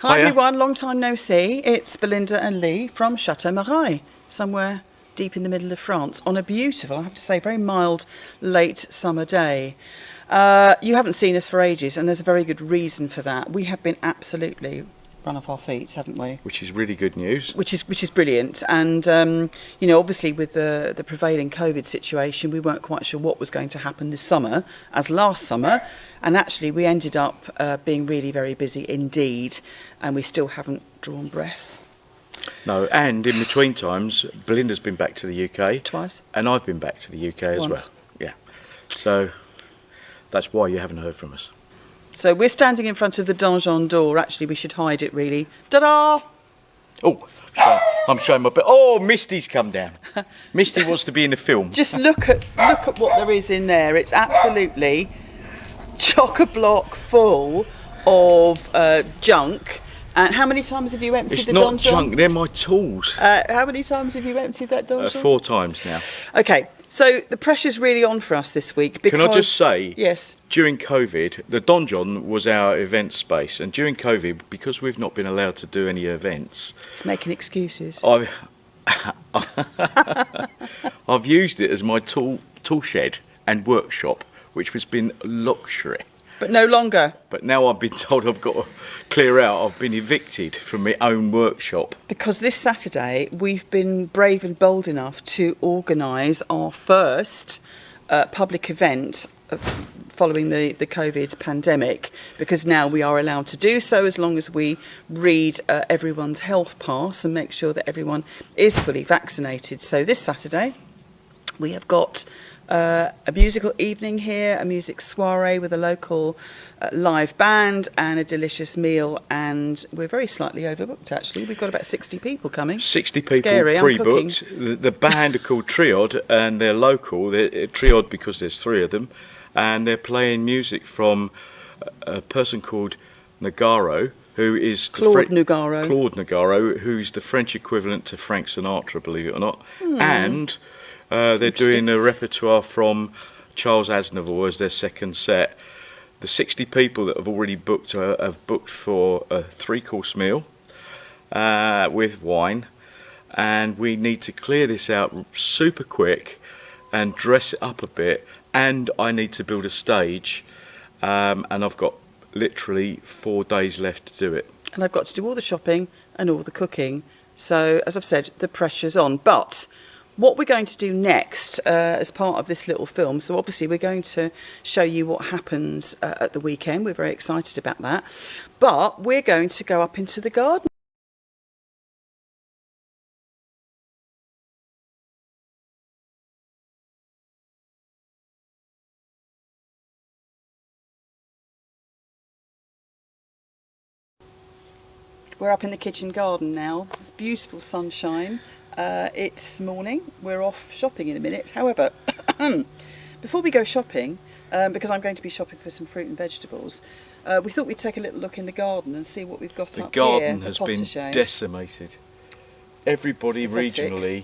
Hi Hiya. everyone, long time no see. It's Belinda and Lee from Chateau Marais, somewhere deep in the middle of France, on a beautiful, I have to say, very mild late summer day. You haven't seen us for ages, and there's a very good reason for that. We have been absolutely run off our feet, haven't we? Which is really good news. Which is brilliant, and obviously with the prevailing COVID situation, we weren't quite sure what was going to happen this summer, as last summer, and actually we ended up being really very busy indeed, and we still haven't drawn breath. No, and in between times, Belinda's been back to the UK Twice. and I've been back to the UK as Once. well. Yeah, so that's why you haven't heard from us. So we're standing in front of the donjon door. Actually, we should hide it, really. Ta-da! Oh, I'm showing my bit. Oh, Misty's come down. Misty wants to be in the film. Just look at what there is in there. It's absolutely chock-a-block full of junk. And how many times have you emptied It's the not donjon? junk, they're my tools. How many times have you emptied that donjon? 4 times now. Okay, so the pressure's really on for us this week because... Can I just say, yes, during COVID, the donjon was our event space, and during COVID, because we've not been allowed to do any events, it's making excuses. I've used it as my tool shed and workshop, which has been luxury. But no longer. But now I've been told I've got to clear out. I've been evicted from my own workshop. Because this Saturday we've been brave and bold enough to organise our first public event following the COVID pandemic, because now we are allowed to do so as long as we read everyone's health pass and make sure that everyone is fully vaccinated. So this Saturday we have got a musical evening here, a music soiree with a local live band and a delicious meal, and we're very slightly overbooked actually. We've got about 60 people coming. 60 people Scary, pre-booked. The band are called Triod and they're local. They're Triod because there's 3 of them, and they're playing music from a person called Nogaro, who is Claude Nogaro, who's the French equivalent to Frank Sinatra, believe it or not. And they're doing a repertoire from Charles Aznavour as their second set. The 60 people that have already booked have booked for a 3-course meal with wine, and we need to clear this out super quick and dress it up a bit, and I need to build a stage, and I've got literally 4 days left to do it. And I've got to do all the shopping and all the cooking. So, as I've said, the pressure's on. But what we're going to do next as part of this little film, so obviously we're going to show you what happens at the weekend. We're very excited about that. But we're going to go up into the garden. We're up in the kitchen garden now. It's beautiful sunshine. It's morning. We're off shopping in a minute. However, before we go shopping, because I'm going to be shopping for some fruit and vegetables, we thought we'd take a little look in the garden and see what we've got up here. The garden has been decimated. Everybody regionally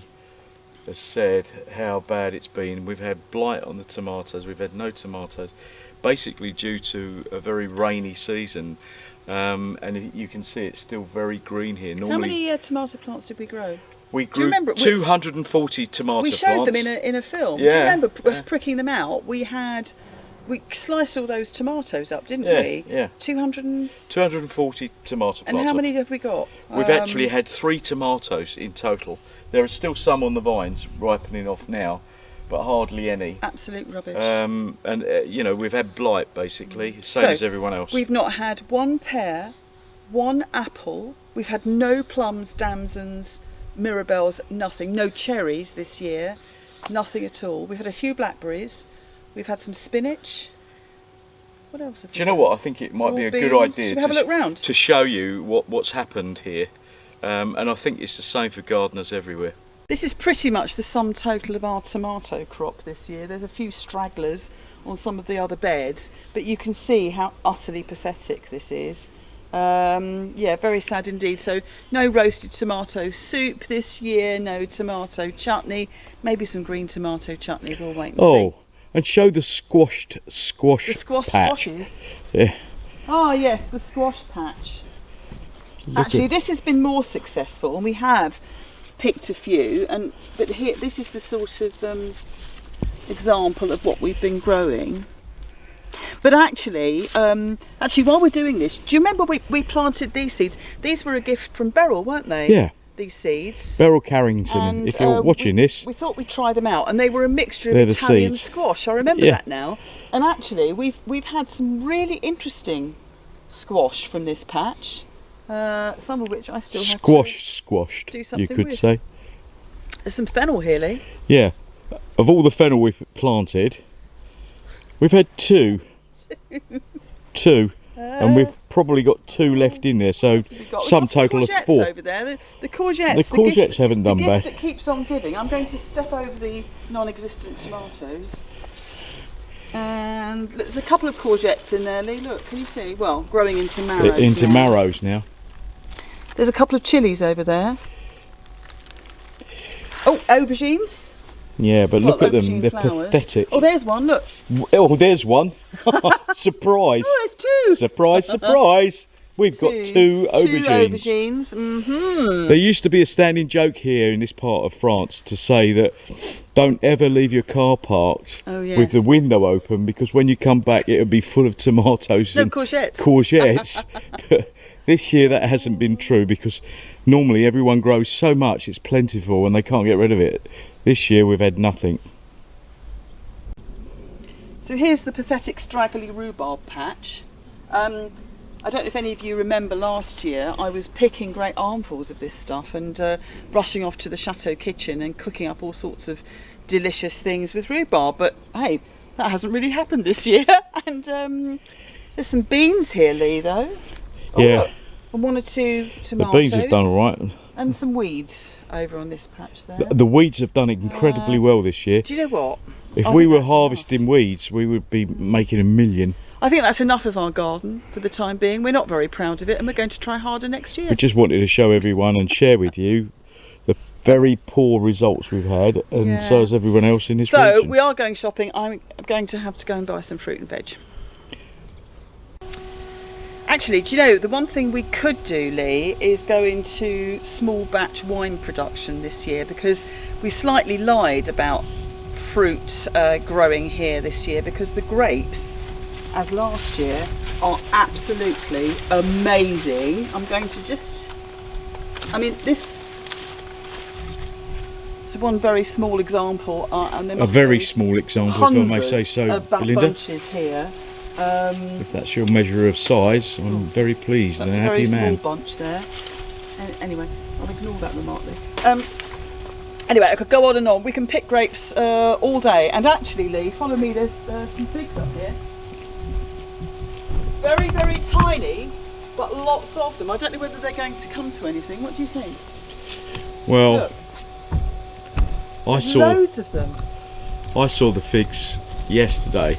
has said how bad it's been. We've had blight on the tomatoes. We've had no tomatoes, basically due to a very rainy season. And you can see it's still very green here. Normally, how many tomato plants did we grow? We grew 240 tomato plants. We showed them in a film. Yeah, do you remember us pricking them out? We sliced all those tomatoes up, didn't we? Yeah. 240 tomato plants. And how many have we got? We've actually had 3 tomatoes in total. There are still some on the vines ripening off now, but hardly any. Absolute rubbish. And we've had blight basically, same as everyone else. We've not had 1 pear, 1 apple. We've had no plums, damsons, mirabelles, nothing. No cherries this year, nothing at all. We've had a few blackberries. We've had some spinach. What else have we? Do you know what? I think it might be a good idea. Should we have a look round? To show you what's happened here, and I think it's the same for gardeners everywhere. This is pretty much the sum total of our tomato crop this year. There's a few stragglers on some of the other beds, but you can see how utterly pathetic this is. Very sad indeed. So no roasted tomato soup this year, no tomato chutney, maybe some green tomato chutney, we'll wait and see. And show the squash The squash patch. squashes? Yeah. Oh yes, the squash patch. Actually, this has been more successful, and we have picked a few. But here, this is the sort of example of what we've been growing. But actually, while we're doing this, do you remember we planted these seeds? These were a gift from Beryl, weren't they? Yeah. These seeds. Beryl Carrington, and, if you're watching this. We thought we'd try them out, and they were a mixture of Italian squash. I remember that now. And actually, we've had some really interesting squash from this patch. Some of which I still have to squashed, do something you could with. say. There's some fennel here, Lee. Yeah. Of all the fennel we've planted, we've had two. And we've probably got 2 left in there, so some total of 4. Over there. The courgettes. The courgettes haven't done bad. The gift that keeps on giving. I'm going to step over the non-existent tomatoes. And there's a couple of courgettes in there, Lee. Look, can you see? Well, growing into marrows. Marrows now. There's a couple of chilies over there. Oh, aubergines. Yeah, but look at them, they're pathetic. Oh, there's one, look. Oh, there's one. Surprise. Oh, there's 2. Surprise, surprise. We've got 2 aubergines. 2 aubergines. There used to be a standing joke here in this part of France to say that don't ever leave your car parked with the window open, because when you come back it'll be full of tomatoes and courgettes. But this year that hasn't been true, because normally everyone grows so much, it's plentiful and they can't get rid of it. This year we've had nothing. So here's the pathetic straggly rhubarb patch. I don't know if any of you remember last year, I was picking great armfuls of this stuff and rushing off to the chateau kitchen and cooking up all sorts of delicious things with rhubarb. But hey, that hasn't really happened this year. And there's some beans here, Lee, though. Yeah. Look, and 1 or 2 tomatoes. The beans have done all right. And some weeds over on this patch there. The weeds have done incredibly well this year. Do you know what? If we were harvesting weeds, we would be making $1 million. I think that's enough of our garden for the time being. We're not very proud of it, and we're going to try harder next year. We just wanted to show everyone and share with you the very poor results we've had, and so has everyone else in this region. So we are going shopping. I'm going to have to go and buy some fruit and veg. Actually, do you know, the one thing we could do, Lee, is go into small batch wine production this year, because we slightly lied about fruit growing here this year, because the grapes, as last year, are absolutely amazing. I'm going to this is one very small example, and there must very be small example, if I may say so, Belinda. Bunches here. If that's your measure of size, I'm very pleased and a happy man. That's a very small bunch there. Anyway, I'll ignore that remark, Lee. Anyway, I could go on and on. We can pick grapes all day. And actually, Lee, follow me. There's some figs up here. Very, very tiny, but lots of them. I don't know whether they're going to come to anything. What do you think? Well, look, loads of them. I saw the figs yesterday,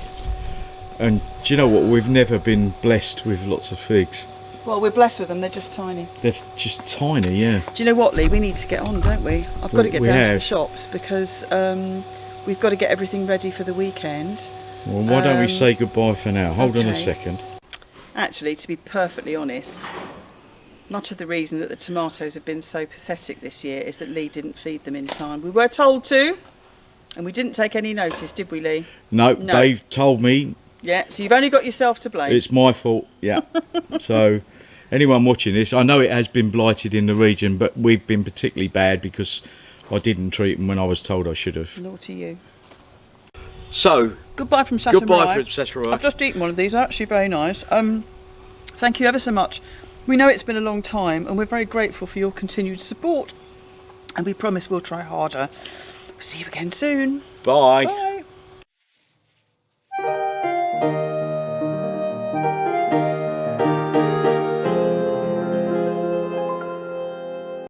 and do you know what? We've never been blessed with lots of figs. Well, we're blessed with them. They're just tiny. They're just tiny, yeah. Do you know what, Lee? We need to get on, don't we? I've got to get down to the shops, because we've got to get everything ready for the weekend. Well, why don't we say goodbye for now? Hold on a second. Actually, to be perfectly honest, much of the reason that the tomatoes have been so pathetic this year is that Lee didn't feed them in time. We were told to, and we didn't take any notice, did we, Lee? No, Dave told me. Yeah, so you've only got yourself to blame. It's my fault, yeah. So, anyone watching this, I know it has been blighted in the region, but we've been particularly bad because I didn't treat them when I was told I should have. Naughty you. So, goodbye from Chateau goodbye from Chateau. I've just eaten one of these. They're actually very nice. Thank you ever so much. We know it's been a long time, and we're very grateful for your continued support. And we promise we'll try harder. See you again soon. Bye. Bye.